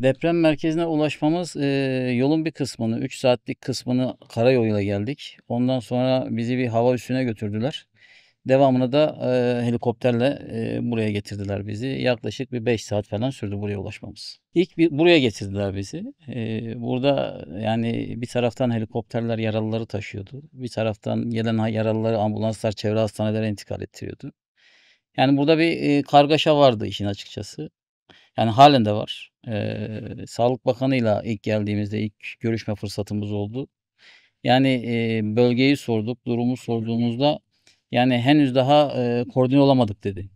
Deprem merkezine ulaşmamız, yolun bir kısmını, 3 saatlik kısmını karayoluyla geldik. Ondan sonra bizi bir hava üssüne götürdüler. Devamını da, helikopterle, buraya getirdiler bizi. Yaklaşık bir 5 saat falan sürdü buraya ulaşmamız. İlk bir buraya getirdiler bizi. Burada, yani, bir taraftan helikopterler yaralıları taşıyordu. Bir taraftan gelen yaralıları ambulanslar çevre hastanelere intikal ettiriyordu. Yani, burada bir, kargaşa vardı işin açıkçası. Yani hâlen de var. Sağlık Bakanı'yla ilk geldiğimizde ilk görüşme fırsatımız oldu. Yani, bölgeyi sorduk, durumu sorduğumuzda, yani, "Henüz daha, koordine olamadık." dedi.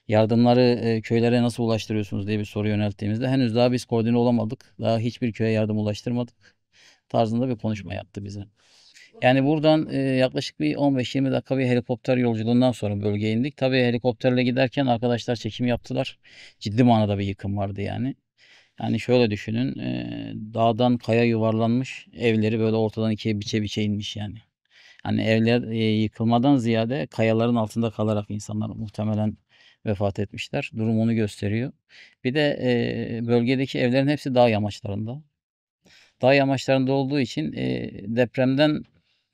"Yardımları, köylere nasıl ulaştırıyorsunuz?" diye bir soru yönelttiğimizde, "Henüz daha biz koordine olamadık. Daha hiçbir köye yardım ulaştırmadık." tarzında bir konuşma yaptı bize. Yani, buradan, yaklaşık bir 15-20 dakika bir helikopter yolculuğundan sonra bölgeye indik. Tabii helikopterle giderken arkadaşlar çekim yaptılar. Ciddi manada bir yıkım vardı yani. Yani, şöyle düşünün, dağdan kaya yuvarlanmış, evleri böyle ortadan ikiye biçe biçe inmiş yani. Hani, evler, yıkılmadan ziyade kayaların altında kalarak insanlar muhtemelen vefat etmişler. Durum onu gösteriyor. Bir de, bölgedeki evlerin hepsi dağ yamaçlarında. Dağ yamaçlarında olduğu için, depremden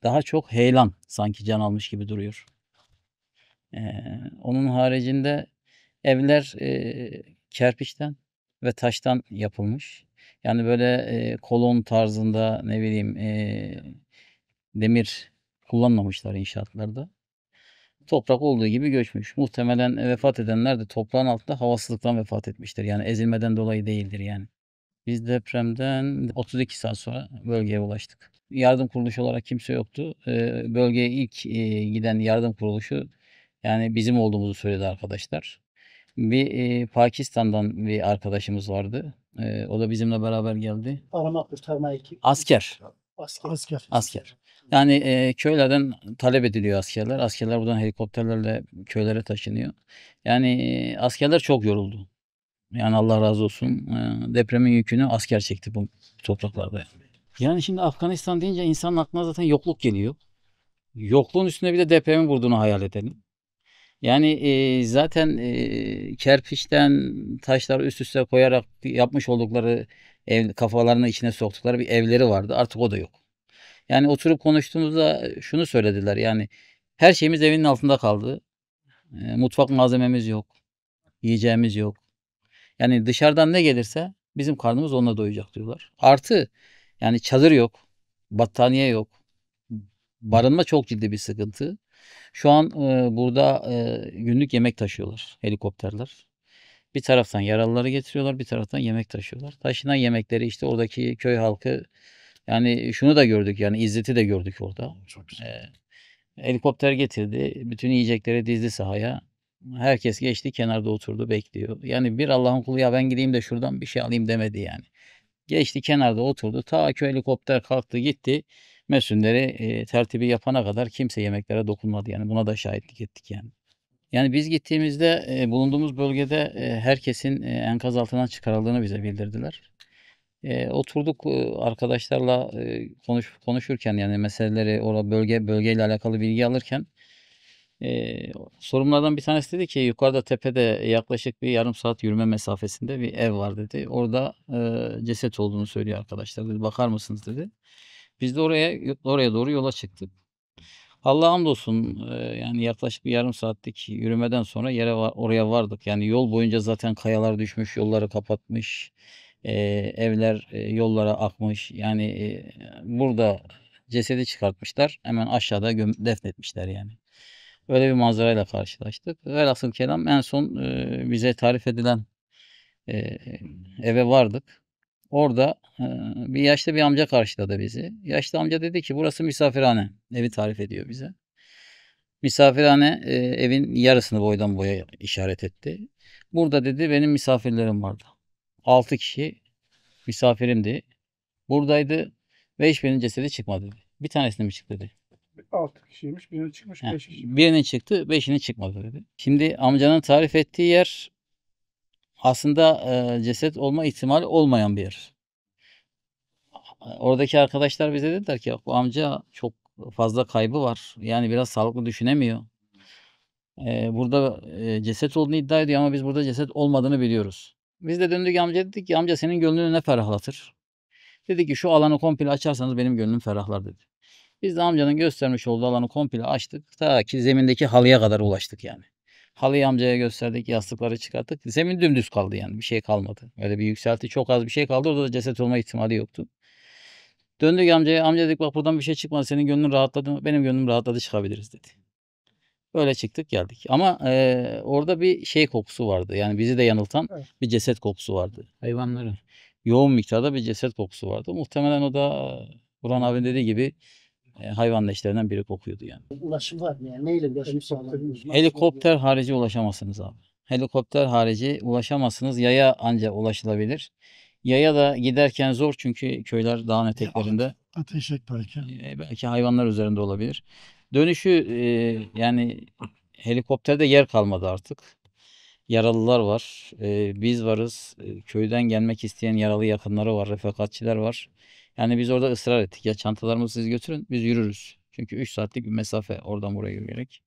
daha çok heyelan sanki can almış gibi duruyor. Onun haricinde evler, kerpiçten ve taştan yapılmış. Yani, böyle, kolon tarzında, ne bileyim, demir kullanmamışlar inşaatlarda. Toprak olduğu gibi göçmüş. Muhtemelen, vefat edenler de toprağın altında havasızlıktan vefat etmiştir. Yani, ezilmeden dolayı değildir yani. Biz depremden 32 saat sonra bölgeye ulaştık. Yardım kuruluşu olarak kimse yoktu. Bölgeye ilk, giden yardım kuruluşu, yani, bizim olduğumuzu söyledi arkadaşlar. Bir, Pakistan'dan bir arkadaşımız vardı. O da bizimle beraber geldi. Arama kurtarma ekibi. Asker, Asker. asker. Yani, köylerden talep ediliyor askerler. Askerler buradan helikopterlerle köylere taşınıyor. Yani, askerler çok yoruldu. Yani, Allah razı olsun. Depremin yükünü asker çekti bu topraklarda. Yani, şimdi Afganistan deyince insanın aklına zaten yokluk geliyor. Yokluğun üstüne bir de depremin vurduğunu hayal edelim. Yani, zaten, kerpiçten taşları üst üste koyarak yapmış oldukları kafalarının içine soktukları bir evleri vardı. Artık o da yok. Yani, oturup konuştuğumuzda şunu söylediler, yani, "Her şeyimiz evinin altında kaldı. Mutfak malzememiz yok, yiyeceğimiz yok. Yani, dışarıdan ne gelirse bizim karnımız onunla doyacak." diyorlar. Artı, yani, çadır yok, battaniye yok. Barınma çok ciddi bir sıkıntı. Şu an, burada, günlük yemek taşıyorlar helikopterler. Bir taraftan yaralıları getiriyorlar, bir taraftan yemek taşıyorlar. Taşınan yemekleri, işte, oradaki köy halkı, yani, şunu da gördük, yani, izzeti de gördük orada. Çok güzel. Helikopter getirdi, bütün yiyecekleri dizdi sahaya. Herkes geçti, kenarda oturdu, bekliyor. Yani, bir Allah'ın kulu, "Ya, ben gideyim de şuradan bir şey alayım." demedi, yani. Geçti, kenarda oturdu. Ta ki helikopter kalktı gitti. Mesunları, tertibi yapana kadar kimse yemeklere dokunmadı, yani. Buna da şahitlik ettik, yani. Yani, biz gittiğimizde, bulunduğumuz bölgede, herkesin, enkaz altından çıkarıldığını bize bildirdiler. Oturduk, arkadaşlarla, konuşurken, yani, meseleleri bölgeyle alakalı bilgi alırken, sorumlulardan bir tanesi dedi ki, "Yukarıda tepede yaklaşık bir yarım saat yürüme mesafesinde bir ev var." dedi. "Orada, ceset olduğunu söylüyor arkadaşlar." dedi. "Bakar mısınız?" dedi. Biz de oraya doğru yola çıktık. Allah'a hamdolsun, yani, yaklaşık bir yarım saatlik yürümeden sonra oraya vardık. Yani, yol boyunca zaten kayalar düşmüş, yolları kapatmış, evler, yollara akmış. Yani, burada cesedi çıkartmışlar, hemen aşağıda defnetmişler, yani. Öyle bir manzarayla karşılaştık. Velhasıl kelam en son, bize tarif edilen, eee, eve vardık. Orada, bir yaşlı bir amca karşıladı bizi. Yaşlı amca dedi ki, "Burası misafirhane." Evi tarif ediyor bize. Misafirhane, evin yarısını boydan boya işaret etti. "Burada" dedi, "benim misafirlerim vardı. 6 kişi misafirimdi. Buradaydı ve hiçbirinin cesedi çıkmadı." dedi. "Bir tanesinin mi çıktı?" dedi. 6 kişiymiş. Birinin çıkmış, Heh, 5 kişi. birinin çıktı, 5'inin çıkmadı dedi. Şimdi amcanın tarif ettiği yer aslında, ceset olma ihtimali olmayan bir yer. Oradaki arkadaşlar bize dediler ki, "Bu amca çok fazla kaybı var. Yani biraz sağlıklı düşünemiyor. Burada, ceset olduğunu iddia ediyor ama biz burada ceset olmadığını biliyoruz." Biz de döndük amcaya dedik ki amca senin gönlünü ne ferahlatır? Dedi ki şu alanı komple açarsanız benim gönlüm ferahlar dedi. Biz de amcanın göstermiş olduğu alanı komple açtık. Ta ki zemindeki halıya kadar ulaştık yani. Halıyı amcaya gösterdik, yastıkları çıkarttık. Zemin dümdüz kaldı yani. Bir şey kalmadı. Öyle bir yükselti çok az bir şey kaldı. Orada da ceset olma ihtimali yoktu. Döndük amcaya. Amca dedik bak buradan bir şey çıkmadı. Senin gönlün rahatladı mı? Benim gönlüm rahatladı, çıkabiliriz dedi. Böyle çıktık geldik. Ama orada bir şey kokusu vardı. Yani bizi de yanıltan Evet. bir ceset kokusu vardı. Hayvanların yoğun miktarda bir ceset kokusu vardı. Muhtemelen o da Burhan abi dediği gibi hayvan leşlerinden biri kokuyordu yani. Ulaşım var mı yani? Neyle ulaşım sağlanıyor? Helikopter harici ulaşamazsınız abi. Helikopter harici ulaşamazsınız. Yaya anca ulaşılabilir. Yaya da giderken zor çünkü köyler dağın eteklerinde. Ateş belki. Belki hayvanlar üzerinde olabilir. Dönüşü yani helikopterde yer kalmadı artık. Yaralılar var. Biz varız. Köyden gelmek isteyen yaralı yakınları var. Refakatçiler var. Yani biz orada ısrar ettik. Ya çantalarımızı siz götürün biz yürürüz. Çünkü 3 saatlik bir mesafe oradan buraya yürüyerek.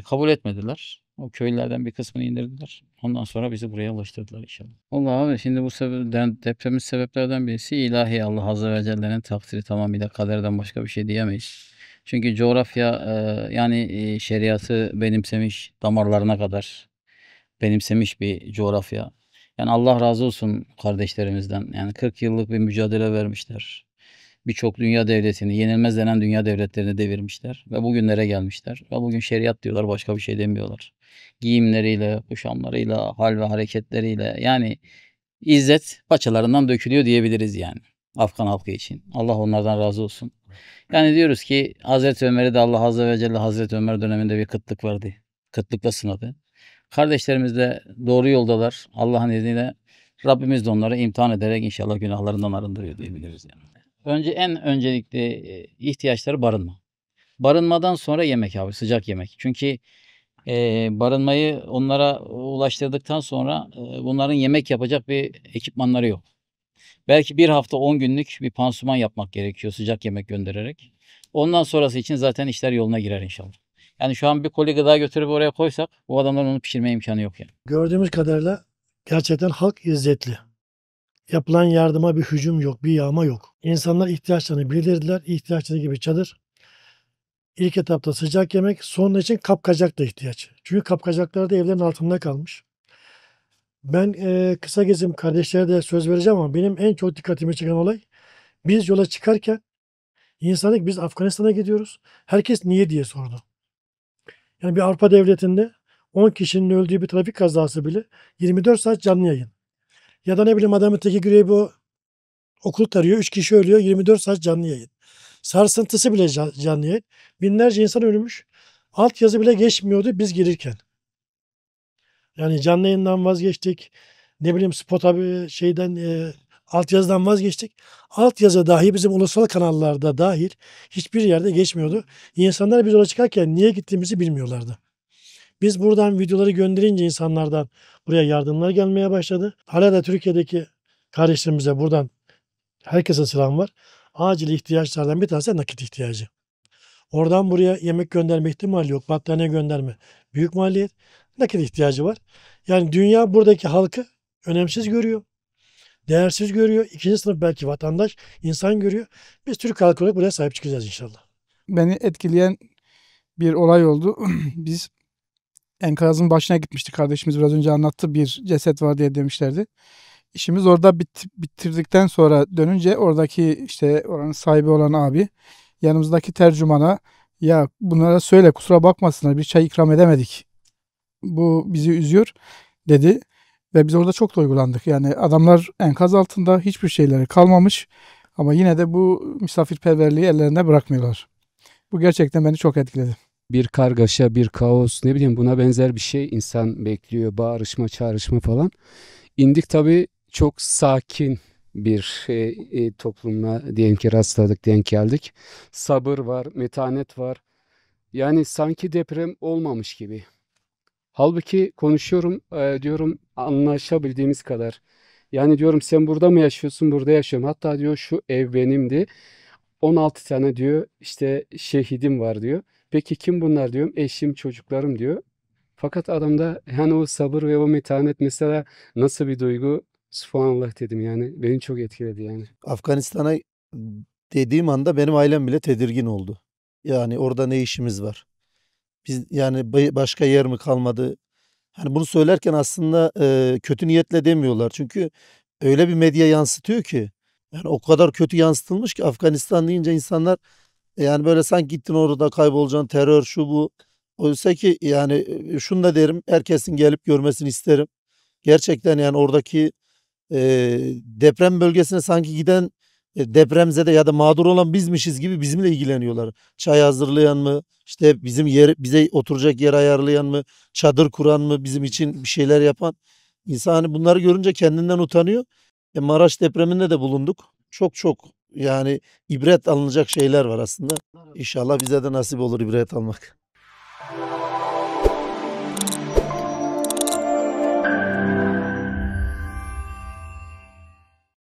Kabul etmediler. O köylülerden bir kısmını indirdiler. Ondan sonra bizi buraya ulaştırdılar inşallah. Allah abi şimdi bu depremin sebeplerden birisi ilahi Allah Azze ve Celle'nin takdiri, tamamıyla kaderden başka bir şey diyemeyiz. Çünkü coğrafya yani şeriatı benimsemiş, damarlarına kadar benimsemiş bir coğrafya. Yani Allah razı olsun kardeşlerimizden. Yani 40 yıllık bir mücadele vermişler. Birçok dünya devletini, yenilmez denen dünya devletlerini devirmişler ve bugünlere gelmişler. Ve bugün şeriat diyorlar, başka bir şey demiyorlar. Giyimleriyle, kuşamlarıyla, hal ve hareketleriyle yani izzet paçalarından dökülüyor diyebiliriz yani Afgan halkı için. Allah onlardan razı olsun. Yani diyoruz ki Hazreti Ömer'i de Allah Azze ve Celle Hazreti Ömer döneminde bir kıtlık verdi. Kıtlıkla sınadı. Kardeşlerimiz de doğru yoldalar. Allah'ın izniyle Rabbimiz de onları imtihan ederek inşallah günahlarından arındırıyor diyebiliriz yani. En öncelikli ihtiyaçları barınma. Barınmadan sonra yemek abi, sıcak yemek. Çünkü barınmayı onlara ulaştırdıktan sonra bunların yemek yapacak bir ekipmanları yok. Belki bir hafta 10 günlük bir pansuman yapmak gerekiyor sıcak yemek göndererek. Ondan sonrası için zaten işler yoluna girer inşallah. Yani şu an bir koli gıda götürüp oraya koysak bu adamların onu pişirme imkanı yok yani. Gördüğümüz kadarıyla gerçekten halk izzetli. Yapılan yardıma bir hücum yok, bir yağma yok. İnsanlar ihtiyaçlarını bildirdiler. İhtiyaçları gibi çadır. İlk etapta sıcak yemek, sonra için kapkacak da ihtiyaç. Çünkü kapkacaklar da evlerin altında kalmış. Ben kısa gezim kardeşlere de söz vereceğim ama benim en çok dikkatimi çeken olay biz yola çıkarken insanlık biz Afganistan'a gidiyoruz. Herkes niye diye sordu. Yani bir Avrupa devletinde 10 kişinin öldüğü bir trafik kazası bile 24 saat canlı yayın. Ya da ne bileyim adamın teki güreği bu okul tarıyor. 3 kişi ölüyor. 24 saat canlı yayın. Sarsıntısı bile canlı yayın. Binlerce insan ölmüş. Altyazı bile geçmiyordu biz girirken. Yani canlı yayından vazgeçtik. Ne bileyim spot abi şeyden altyazıdan vazgeçtik. Altyazı dahi bizim ulusal kanallarda dahil hiçbir yerde geçmiyordu. İnsanlar biz yola çıkarken niye gittiğimizi bilmiyorlardı. Biz buradan videoları gönderince insanlardan buraya yardımlar gelmeye başladı. Hala da Türkiye'deki kardeşlerimize buradan herkese selam var. Acil ihtiyaçlardan bir tanesi nakit ihtiyacı. Oradan buraya yemek gönderme ihtimali yok. Battaniye gönderme. Büyük maliyet. Nakit ihtiyacı var. Yani dünya buradaki halkı önemsiz görüyor. Değersiz görüyor. İkinci sınıf belki vatandaş, insan görüyor. Biz Türk halkı olarak buraya sahip çıkacağız inşallah. Beni etkileyen bir olay oldu. Biz enkazın başına gitmiştik. Kardeşimiz biraz önce anlattı. Bir ceset var diye demişlerdi. İşimiz orada bitirdikten sonra dönünce oradaki işte oranın sahibi olan abi yanımızdaki tercümana ya bunlara söyle kusura bakmasınlar bir çay ikram edemedik. Bu bizi üzüyor dedi ve biz orada çok duygulandık. Yani adamlar enkaz altında hiçbir şeyleri kalmamış ama yine de bu misafirperverliği ellerinde bırakmıyorlar. Bu gerçekten beni çok etkiledi. Bir kargaşa, bir kaos, ne bileyim buna benzer bir şey insan bekliyor. Bağırışma, çağrışma falan. İndik tabii çok sakin bir toplumla diyelim ki rastladık, denk geldik. Sabır var, metanet var. Yani sanki deprem olmamış gibi. Halbuki konuşuyorum, diyorum anlaşabildiğimiz kadar. Yani diyorum sen burada mı yaşıyorsun, burada yaşıyorum. Hatta diyor şu ev benimdi. 16 tane diyor işte şehidim var diyor. Peki kim bunlar diyorum. Eşim, çocuklarım diyor. Fakat adamda hani o sabır ve o metanet mesela nasıl bir duygu? Subhanallah dedim yani. Beni çok etkiledi yani. Afganistan'a dediğim anda benim ailem bile tedirgin oldu. Yani orada ne işimiz var? Biz yani başka yer mi kalmadı? Hani bunu söylerken aslında kötü niyetle demiyorlar. Çünkü öyle bir medya yansıtıyor ki yani o kadar kötü yansıtılmış ki Afganistan deyince insanlar yani böyle sanki gittin orada kaybolacaksın, terör şu bu. Oysa ki yani şunu da derim, herkesin gelip görmesini isterim. Gerçekten yani oradaki deprem bölgesine sanki giden depremzede ya da mağdur olan bizmişiz gibi bizimle ilgileniyorlar. Çay hazırlayan mı, işte bizim bize oturacak yer ayarlayan mı, çadır kuran mı, bizim için bir şeyler yapan. İnsan hani bunları görünce kendinden utanıyor. Maraş depreminde de bulunduk. Çok çok yani ibret alınacak şeyler var aslında. İnşallah bize de nasip olur ibret almak.